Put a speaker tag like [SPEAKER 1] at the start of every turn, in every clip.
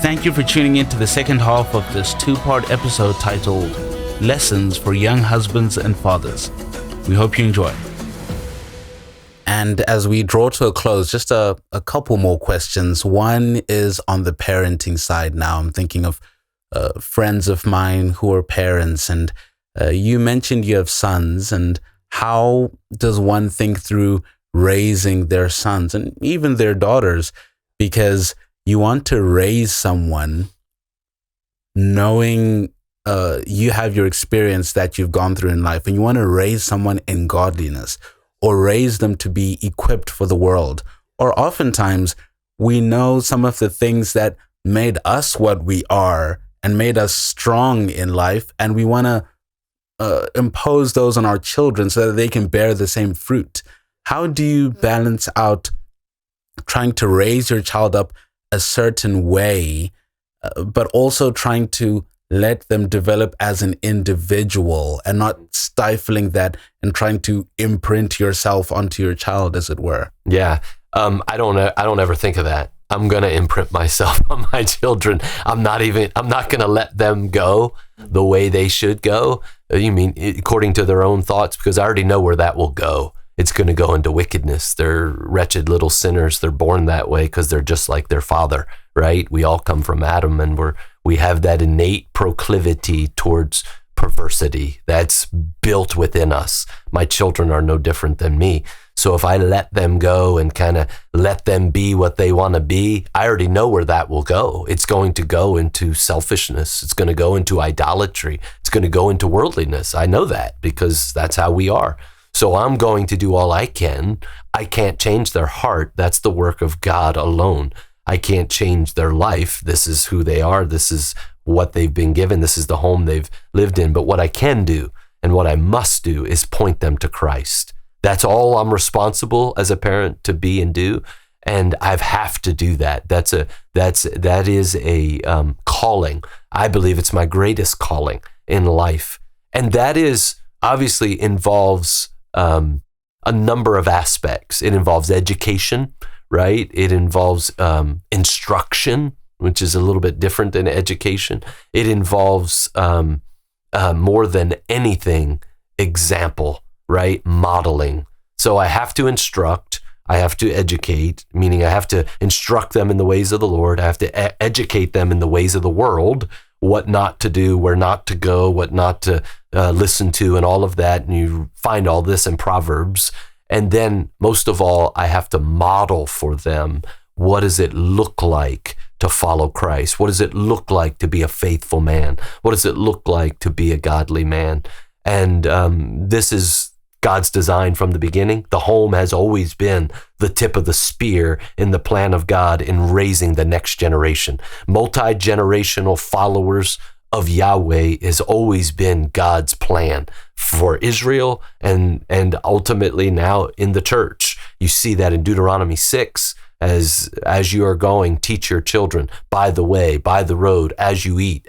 [SPEAKER 1] Thank you for tuning in to the second half of this two-part episode titled Lessons for Young Husbands and Fathers. We hope you enjoy. And as we draw to a close, just a couple more questions. One is on the parenting side now. I'm thinking of friends of mine who are parents, and you mentioned you have sons, and how does one think through raising their sons and even their daughters? Because you want to raise someone knowing you have your experience that you've gone through in life, and you want to raise someone in godliness or raise them to be equipped for the world. Or oftentimes we know some of the things that made us what we are and made us strong in life, and we want to impose those on our children so that they can bear the same fruit. How do you balance out trying to raise your child up a certain way, but also trying to let them develop as an individual and not stifling that and trying to imprint yourself onto your child, as it were?
[SPEAKER 2] Yeah. I don't ever think of that. I'm going to imprint myself on my children. I'm not going to let them go the way they should go. You mean according to their own thoughts? Because I already know where that will go. It's going to go into wickedness. They're wretched little sinners. They're born that way because they're just like their father, right? We all come from Adam, and we have that innate proclivity towards perversity that's built within us. My children are no different than me. So if I let them go and kind of let them be what they want to be, I already know where that will go. It's going to go into selfishness. It's going to go into idolatry. It's going to go into worldliness. I know that because that's how we are. So I'm going to do all I can. I can't change their heart. That's the work of God alone. I can't change their life. This is who they are. This is what they've been given. This is the home they've lived in. But what I can do and what I must do is point them to Christ. That's all I'm responsible as a parent to be and do. And I have to do that. That is a calling. I believe it's my greatest calling in life. And that is obviously involves a number of aspects. It involves education, right? It involves instruction, which is a little bit different than education. It involves more than anything, example, right? Modeling. So I have to instruct, I have to educate, meaning I have to instruct them in the ways of the Lord. I have to educate them in the ways of the world, what not to do, where not to go, what not to listen to, and all of that. And you find all this in Proverbs. And then most of all, I have to model for them, what does it look like to follow Christ? What does it look like to be a faithful man? What does it look like to be a godly man? And this is God's design from the beginning. The home has always been the tip of the spear in the plan of God in raising the next generation. Multi-generational followers of Yahweh has always been God's plan for Israel and ultimately now in the church. You see that in Deuteronomy 6, as you are going, teach your children by the way, by the road, as you eat,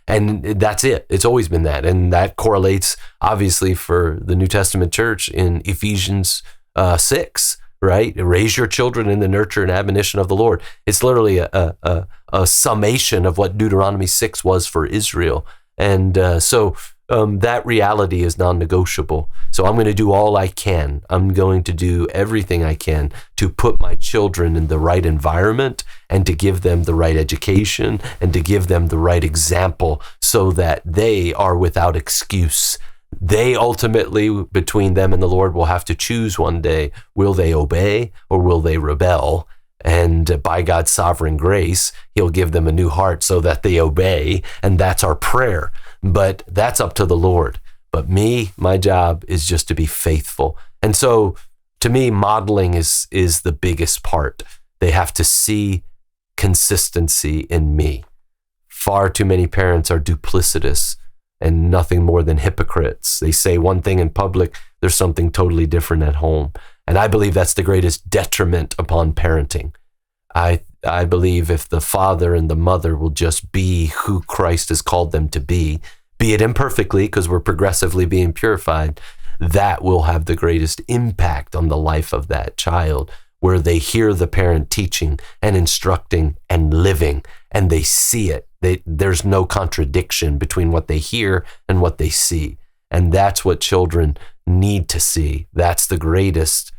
[SPEAKER 2] and that's it. It's always been that. And that correlates obviously for the New Testament church in Ephesians 6, right? Raise your children in the nurture and admonition of the Lord. It's literally a summation of what Deuteronomy 6 was for Israel. And so that reality is non-negotiable. So I'm going to do all I can. I'm going to do everything I can to put my children in the right environment and to give them the right education and to give them the right example so that they are without excuse. They ultimately, between them and the Lord, will have to choose one day. Will they obey or will they rebel? And by God's sovereign grace, He'll give them a new heart so that they obey. And that's our prayer. But that's up to the Lord. But me, my job is just to be faithful. And so to me, modeling is the biggest part. They have to see consistency in me. Far too many parents are duplicitous and nothing more than hypocrites. They say one thing in public, there's something totally different at home. And I believe that's the greatest detriment upon parenting. I believe if the father and the mother will just be who Christ has called them to be it imperfectly, because we're progressively being purified, that will have the greatest impact on the life of that child. where they hear the parent teaching and instructing and living, and they see it. There's no contradiction between what they hear and what they see. And that's what children need to see. That's the greatest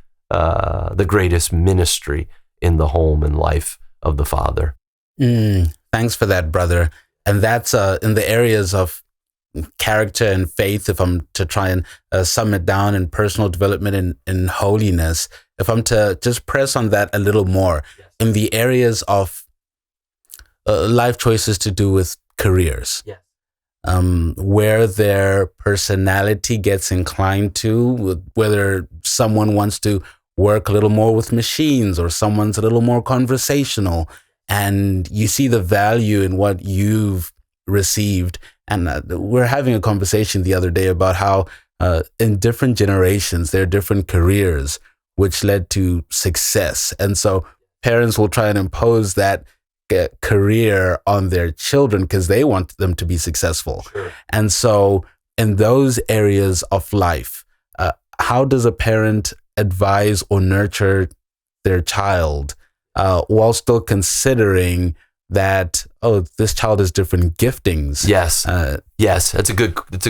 [SPEAKER 2] ministry in the home and life of the father.
[SPEAKER 1] Thanks for that, brother. And that's in the areas of character and faith, if I'm to try and sum it down, in personal development and holiness, if I'm to just press on that a little more, yes, in the areas of life choices to do with careers, yes, where their personality gets inclined to, whether someone wants to work a little more with machines or someone's a little more conversational, and you see the value in what you've received. And we're having a conversation the other day about how in different generations, there are different careers which led to success. And so parents will try and impose that career on their children because they want them to be successful. Sure. And so in those areas of life, how does a parent advise or nurture their child while still considering that, oh, this child has different giftings?
[SPEAKER 2] Yes. Yes. It's a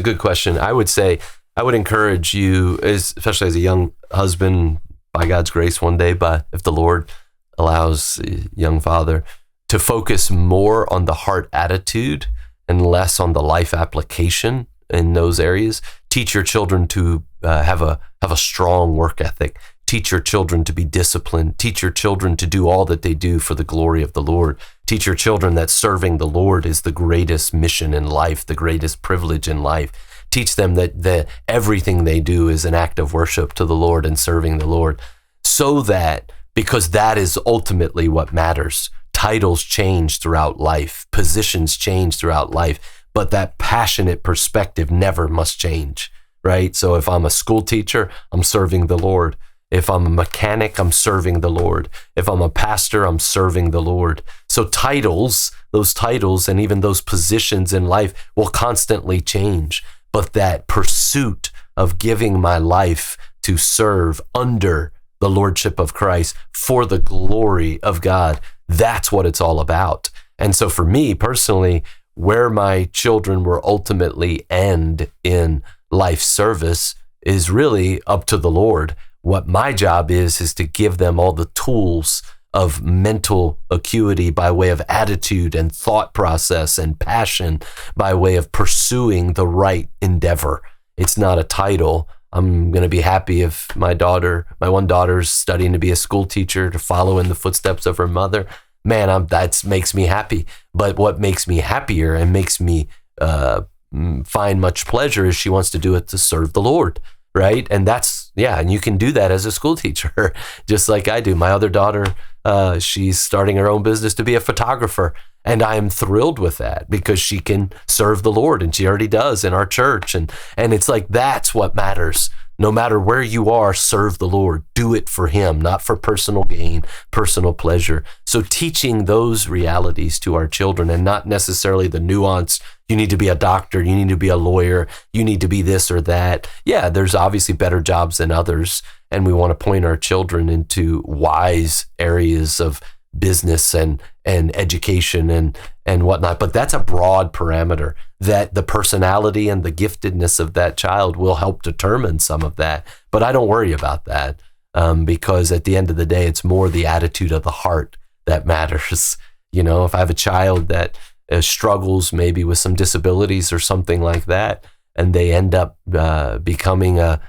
[SPEAKER 2] good question. I would say, I would encourage you, especially as a young husband, by God's grace one day, but if the Lord allows, young father, to focus more on the heart attitude and less on the life application in those areas. Teach your children to have a strong work ethic. Teach your children to be disciplined. Teach your children to do all that they do for the glory of the Lord. Teach your children that serving the Lord is the greatest mission in life, the greatest privilege in life. Teach them that everything they do is an act of worship to the Lord and serving the Lord. So that, because that is ultimately what matters. Titles change throughout life. Positions change throughout life. But that passionate perspective never must change, right? So if I'm a school teacher, I'm serving the Lord. If I'm a mechanic, I'm serving the Lord. If I'm a pastor, I'm serving the Lord. So those titles and even those positions in life will constantly change. But that pursuit of giving my life to serve under the Lordship of Christ for the glory of God, that's what it's all about. And so for me personally, where my children will ultimately end in life service is really up to the Lord. What my job is to give them all the tools of mental acuity by way of attitude and thought process and passion by way of pursuing the right endeavor. It's not a title. I'm going to be happy if my one daughter's studying to be a school teacher, to follow in the footsteps of her mother. Man, that makes me happy. But what makes me happier and makes me find much pleasure is she wants to do it to serve the Lord. Right. And and you can do that as a school teacher, just like I do. My other daughter, she's starting her own business to be a photographer. And I am thrilled with that because she can serve the Lord, and she already does in our church. And it's like, that's what matters. No matter where you are, serve the Lord. Do it for Him, not for personal gain, personal pleasure. So teaching those realities to our children, and not necessarily the nuance, you need to be a doctor, you need to be a lawyer, you need to be this or that. Yeah, there's obviously better jobs than others, and we want to point our children into wise areas of business and education and whatnot. But that's a broad parameter that the personality and the giftedness of that child will help determine some of that. But I don't worry about that because at the end of the day, it's more the attitude of the heart that matters. You know, if I have a child that struggles maybe with some disabilities or something like that, and they end up becoming a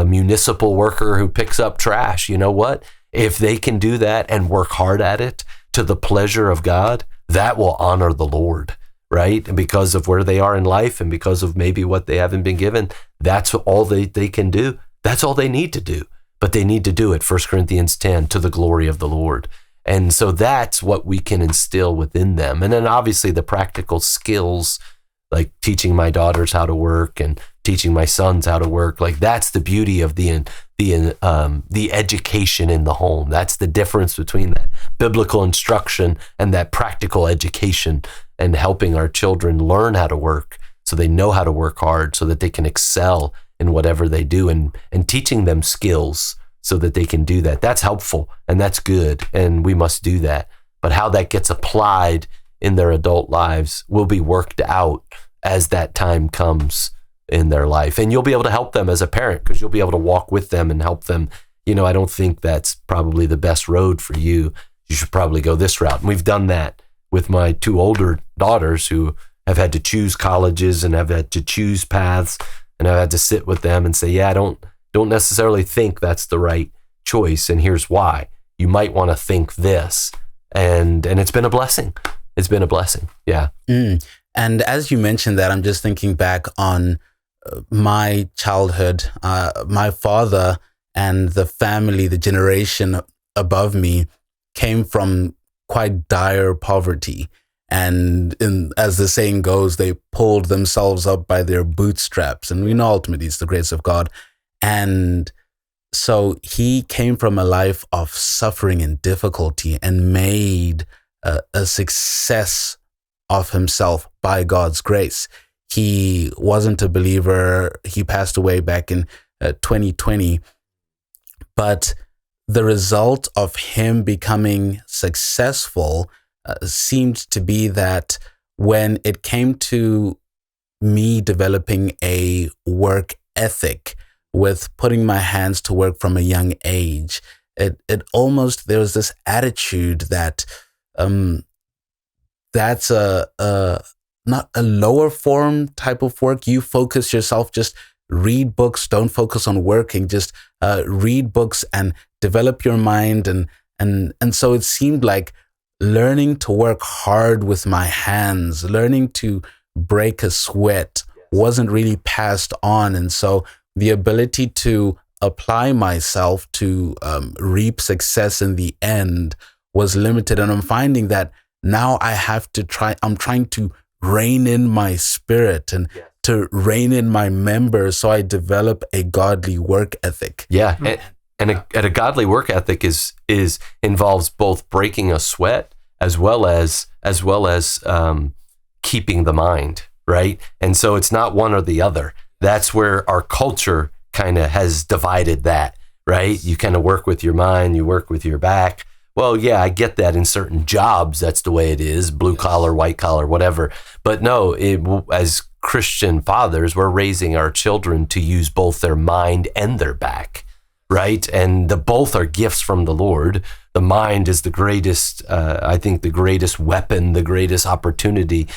[SPEAKER 2] municipal worker who picks up trash, you know what? If they can do that and work hard at it to the pleasure of God, that will honor the Lord, right? And because of where they are in life and because of maybe what they haven't been given, that's all they can do. That's all they need to do. But they need to do it, 1 Corinthians 10, to the glory of the Lord. And so that's what we can instill within them. And then obviously the practical skills, like teaching my daughters how to work and teaching my sons how to work, like that's the beauty of the education in the home. That's the difference between that biblical instruction and that practical education, and helping our children learn how to work so they know how to work hard so that they can excel in whatever they do, and teaching them skills so that they can do that. That's helpful and that's good, and we must do that. But how that gets applied in their adult lives will be worked out as that time comes in their life. And you'll be able to help them as a parent, because you'll be able to walk with them and help them. I don't think that's probably the best road for you. You should probably go this route. And we've done that with my 2 older daughters who have had to choose colleges and have had to choose paths, and I've had to sit with them and say, yeah, I don't necessarily think that's the right choice, and here's why. You might want to think this. And it's been a blessing. It's been a blessing. Yeah.
[SPEAKER 1] And as you mentioned that, I'm just thinking back on my childhood. My father and the family, the generation above me, came from quite dire poverty. And as the saying goes, they pulled themselves up by their bootstraps. And we know ultimately it's the grace of God. And so he came from a life of suffering and difficulty and made a success of himself by God's grace. He wasn't a believer. He passed away back in 2020. But the result of him becoming successful seemed to be that when it came to me developing a work ethic with putting my hands to work from a young age, it almost, there was this attitude that that's not a lower form type of work. You focus yourself, just read books, don't focus on working, just read books and develop your mind. And so it seemed like learning to work hard with my hands, learning to break a sweat wasn't really passed on. And so the ability to apply myself to reap success in the end was limited. And I'm finding that now I'm trying to rein in my spirit and to rein in my members, so I develop a godly work ethic.
[SPEAKER 2] Yeah. And a godly work ethic involves both breaking a sweat as well as keeping the mind, right? And so it's not one or the other. That's where our culture kind of has divided that, right? You kind of work with your mind, you work with your back. Well, yeah, I get that in certain jobs, that's the way it is, blue collar, white collar, whatever. But no, as Christian fathers, we're raising our children to use both their mind and their back, right? And both are gifts from the Lord. The mind is the greatest, I think, the greatest weapon, the greatest opportunity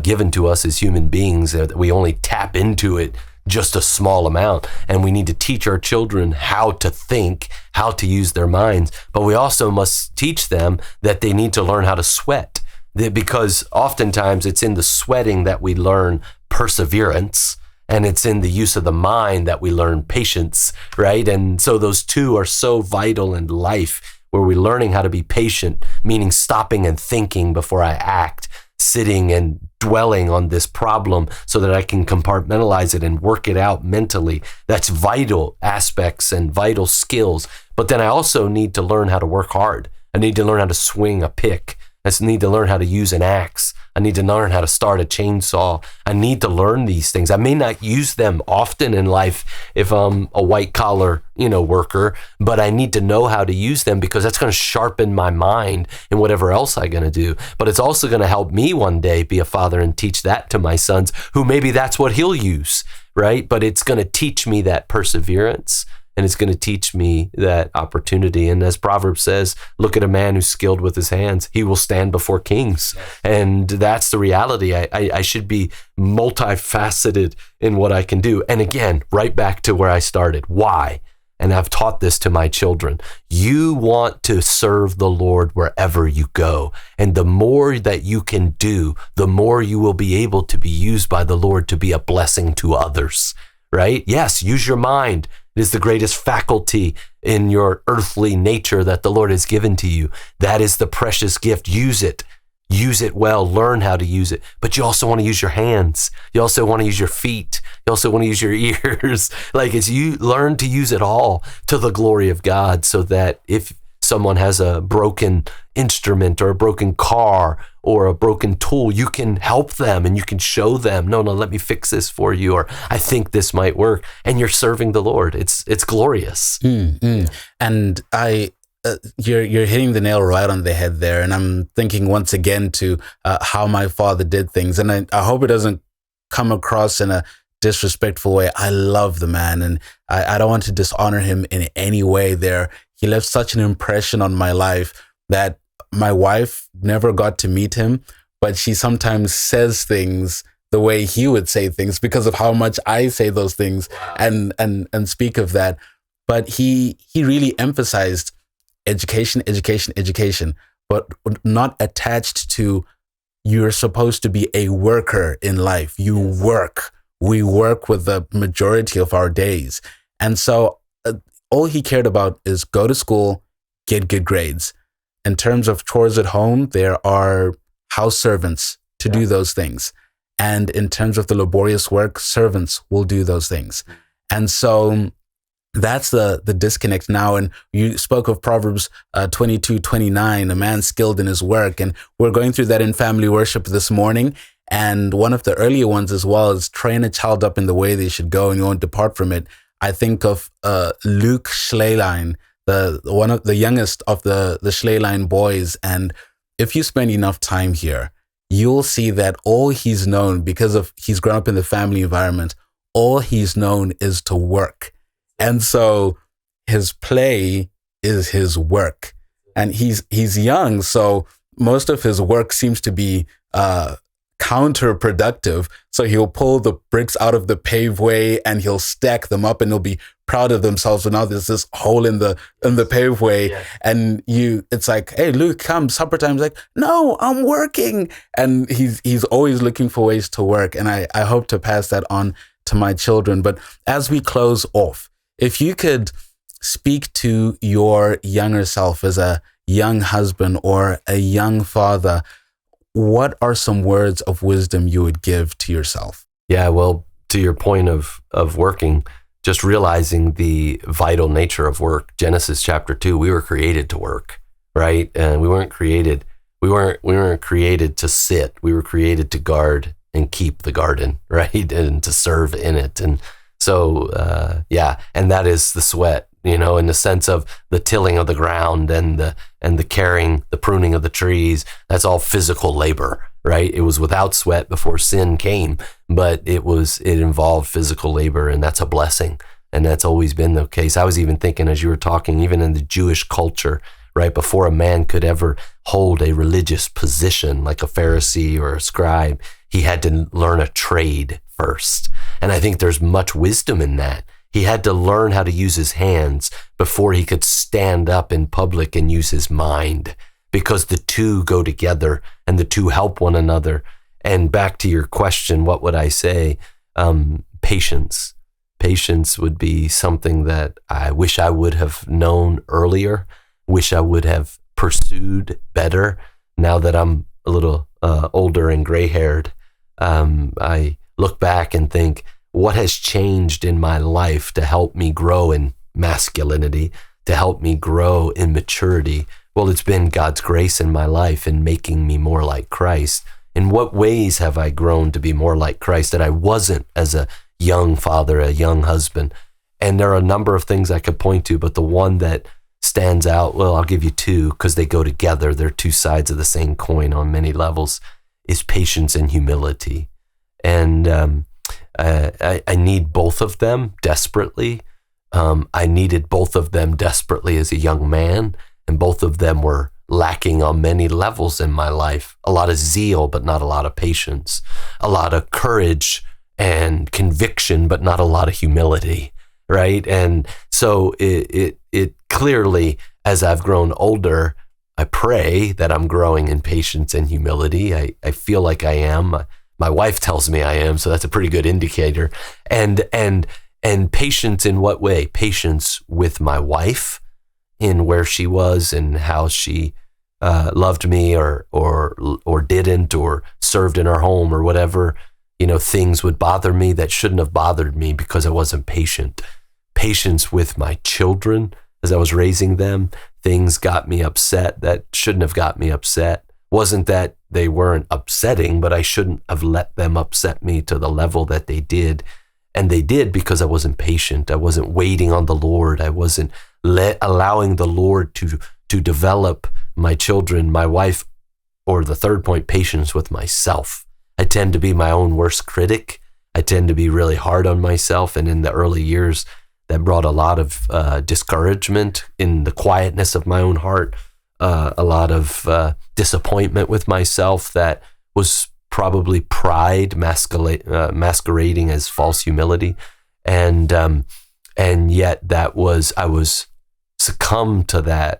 [SPEAKER 2] given to us as human beings. That we only tap into it just a small amount, and we need to teach our children how to think, how to use their minds. But we also must teach them that they need to learn how to sweat, because oftentimes it's in the sweating that we learn perseverance, and it's in the use of the mind that we learn patience, right? And so those two are so vital in life, where we're learning how to be patient, meaning stopping and thinking before I act, sitting and dwelling on this problem so that I can compartmentalize it and work it out mentally. That's vital aspects and vital skills. But then I also need to learn how to work hard. I need to learn how to swing a pick. I need to learn how to use an axe. I need to learn how to start a chainsaw. I need to learn these things. I may not use them often in life if I'm a white collar, worker, but I need to know how to use them, because that's going to sharpen my mind in whatever else I'm going to do. But it's also going to help me one day be a father and teach that to my sons, who maybe that's what he'll use, right? But it's going to teach me that perseverance. And it's going to teach me that opportunity. And as Proverbs says, look at a man who's skilled with his hands. He will stand before kings. And that's the reality. I should be multifaceted in what I can do. And again, right back to where I started. Why? And I've taught this to my children. You want to serve the Lord wherever you go. And the more that you can do, the more you will be able to be used by the Lord to be a blessing to others, right? Yes, use your mind. It is the greatest faculty in your earthly nature that the Lord has given to you. That is the precious gift. Use it. Use it well. Learn how to use it. But you also want to use your hands. You also want to use your feet. You also want to use your ears. You learn to use it all to the glory of God, so that if someone has a broken instrument or a broken car or a broken tool, you can help them and you can show them, no, let me fix this for you, or I think this might work, and you're serving the Lord. It's glorious.
[SPEAKER 1] And you're hitting the nail right on the head there. And I'm thinking once again to how my father did things, and I hope it doesn't come across in a disrespectful way. I love the man, and I don't want to dishonor him in any way there. He left such an impression on my life that my wife never got to meet him, but she sometimes says things the way he would say things because of how much I say those things. Wow. and speak of that. But he really emphasized education, but not attached to you're supposed to be a worker in life. You work. We work with the majority of our days. And so all he cared about is go to school, get good grades. In terms of chores at home, there are house servants to do those things. And in terms of the laborious work, servants will do those things. And so that's the disconnect now. And you spoke of Proverbs 22:29, a man skilled in his work. And we're going through that in family worship this morning. And one of the earlier ones as well is train a child up in the way they should go and you won't depart from it. I think of Luke Schleelein, one of the youngest of the Schleelein boys. And if you spend enough time here, you'll see that all he's known, because of he's grown up in the family environment, all he's known is to work. And so his play is his work. And he's young, so most of his work seems to be counterproductive. So he'll pull the bricks out of the paveway and he'll stack them up and he'll be proud of themselves. So now there's this hole in the paveway. Yeah. And it's like, hey, Luke, come, supper time. He's like, no, I'm working. And he's always looking for ways to work. And I hope to pass that on to my children. But as we close off, if you could speak to your younger self as a young husband or a young father, what are some words of wisdom you would give to yourself?
[SPEAKER 2] Yeah, well, to your point of working, just realizing the vital nature of work. Genesis chapter 2, we were created to work, right? And we weren't created to sit. We were created to guard and keep the garden, right? And to serve in it. And so, and that is the sweat, in the sense of the tilling of the ground and the caring, the pruning of the trees. That's all physical labor, right? It was without sweat before sin came, but it involved physical labor, and that's a blessing. And that's always been the case. I was even thinking as you were talking, even in the Jewish culture, right, before a man could ever hold a religious position like a Pharisee or a scribe, he had to learn a trade first. And I think there's much wisdom in that. He had to learn how to use his hands before he could stand up in public and use his mind, because the two go together and the two help one another. And back to your question, what would I say? Patience. Patience would be something that I wish I would have known earlier, wish I would have pursued better. Now that I'm a little older and gray-haired, I look back and think, what has changed in my life to help me grow in masculinity, to help me grow in maturity? Well, it's been God's grace in my life in making me more like Christ. In what ways have I grown to be more like Christ that I wasn't as a young father, a young husband? And there are a number of things I could point to, but the one that stands out, well, I'll give you two because they go together. They're two sides of the same coin on many levels, is patience and humility. And I need both of them desperately. I needed both of them desperately as a young man, and both of them were lacking on many levels in my life. A lot of zeal, but not a lot of patience. A lot of courage and conviction, but not a lot of humility, right? And so it clearly, as I've grown older, I pray that I'm growing in patience and humility. I feel like I am. My wife tells me I am, so that's a pretty good indicator. And patience in what way? Patience with my wife in where she was and how she loved me or didn't, or served in our home or whatever. Things would bother me that shouldn't have bothered me because I wasn't patient. Patience with my children as I was raising them, things got me upset that shouldn't have got me upset. Wasn't that they weren't upsetting, but I shouldn't have let them upset me to the level that they did. And they did because I wasn't patient. I wasn't waiting on the Lord. I wasn't allowing the Lord to develop my children, my wife, or the third point, patience with myself. I tend to be my own worst critic. I tend to be really hard on myself. And in the early years, that brought a lot of discouragement in the quietness of my own heart, a lot of disappointment with myself that was probably pride masquerading as false humility. And yet I was succumbed to that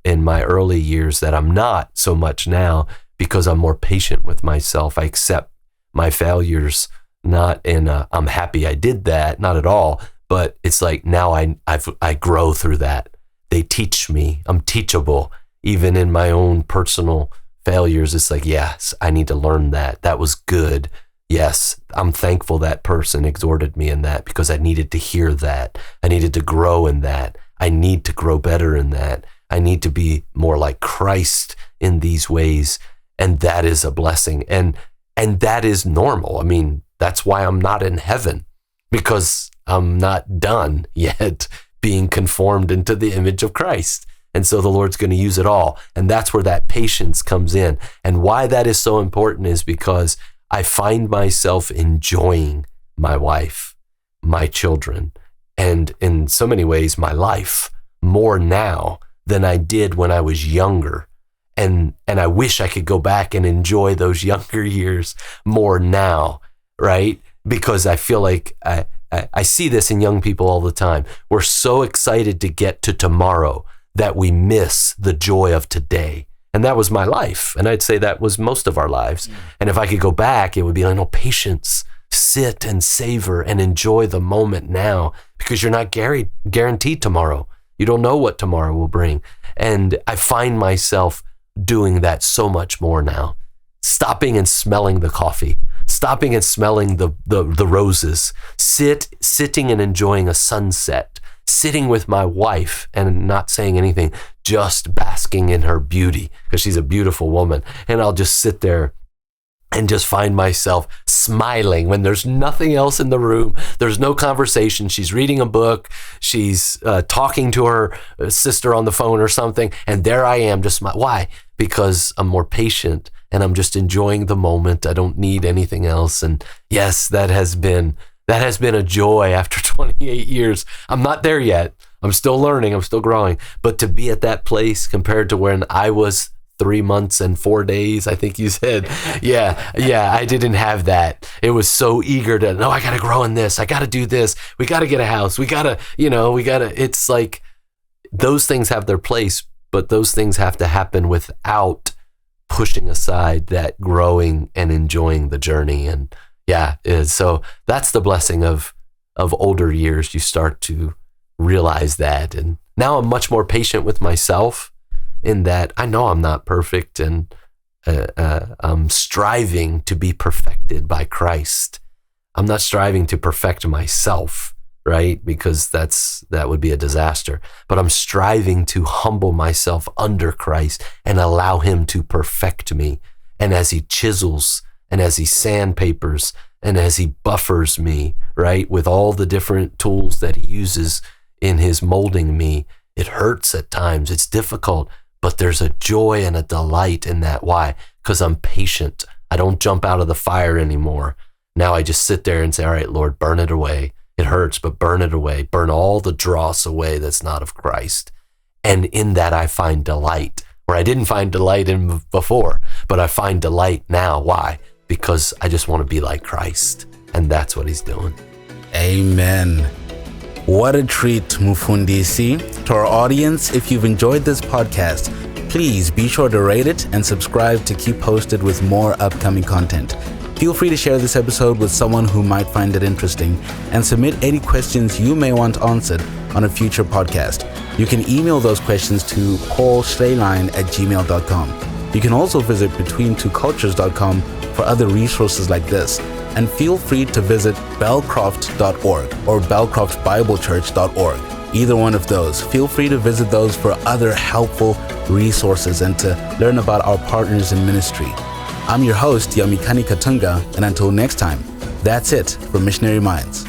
[SPEAKER 2] in my early years that I'm not so much now because I'm more patient with myself. I accept my failures, not in I'm happy I did that, not at all, but it's like now I grow through that. They teach me. I'm teachable. Even in my own personal failures, it's like, yes, I need to learn that. That was good. Yes, I'm thankful that person exhorted me in that because I needed to hear that. I needed to grow in that. I need to grow better in that. I need to be more like Christ in these ways. And that is a blessing. And that is normal. I mean, that's why I'm not in heaven, because I'm not done yet being conformed into the image of Christ. And so the Lord's going to use it all. And that's where that patience comes in. And why that is so important is because I find myself enjoying my wife, my children, and in so many ways, my life more now than I did when I was younger. And I wish I could go back and enjoy those younger years more now, right? Because I feel like I see this in young people all the time. We're so excited to get to tomorrow that we miss the joy of today. And that was my life. And I'd say that was most of our lives. And if I could go back, it would be like, no, patience, sit and savor and enjoy the moment now, because you're not guaranteed tomorrow. You don't know what tomorrow will bring. And I find myself doing that so much more now. Stopping and smelling the coffee, stopping and smelling the roses, sitting and enjoying a sunset, sitting with my wife and not saying anything, just basking in her beauty, because she's a beautiful woman. And I'll just sit there and just find myself smiling when there's nothing else in the room. There's no conversation. She's reading a book. She's talking to her sister on the phone or something. And there I am, just why? Because I'm more patient and I'm just enjoying the moment. I don't need anything else. And yes, that has been a joy after 28 years. I'm not there yet. I'm still learning. I'm still growing. But to be at that place compared to when I was 3 months and 4 days, I think you said. Yeah, I didn't have that. It was so eager to, no, I got to grow in this. I got to do this. We got to get a house. We got to, it's like those things have their place, but those things have to happen without pushing aside that growing and enjoying the journey. And so that's the blessing of older years. You start to realize that. And now I'm much more patient with myself, in that I know I'm not perfect, and I'm striving to be perfected by Christ. I'm not striving to perfect myself, right? Because that would be a disaster. But I'm striving to humble myself under Christ and allow him to perfect me. And as he chisels and as he sandpapers and as he buffers me, right, with all the different tools that he uses in his molding me, it hurts at times. It's difficult. But there's a joy and a delight in that. Why? Because I'm patient. I don't jump out of the fire anymore. Now I just sit there and say, all right, Lord, burn it away. It hurts, but burn it away. Burn all the dross away that's not of Christ. And in that I find delight, where I didn't find delight in before, but I find delight now. Why? Because I just want to be like Christ. And that's what he's doing.
[SPEAKER 1] Amen. What a treat, Mufundisi. To our audience, if you've enjoyed this podcast, please be sure to rate it and subscribe to keep posted with more upcoming content. Feel free to share this episode with someone who might find it interesting, and submit any questions you may want answered on a future podcast. You can email those questions to paulschleierlein@gmail.com. You can also visit betweentwocultures.com for other resources like this. And feel free to visit belcroft.org or belcroftbiblechurch.org. either one of those, feel free to visit those for other helpful resources and to learn about our partners in ministry. I'm your host, Yamikani Katunga, and until next time, that's it for Missionary Minds.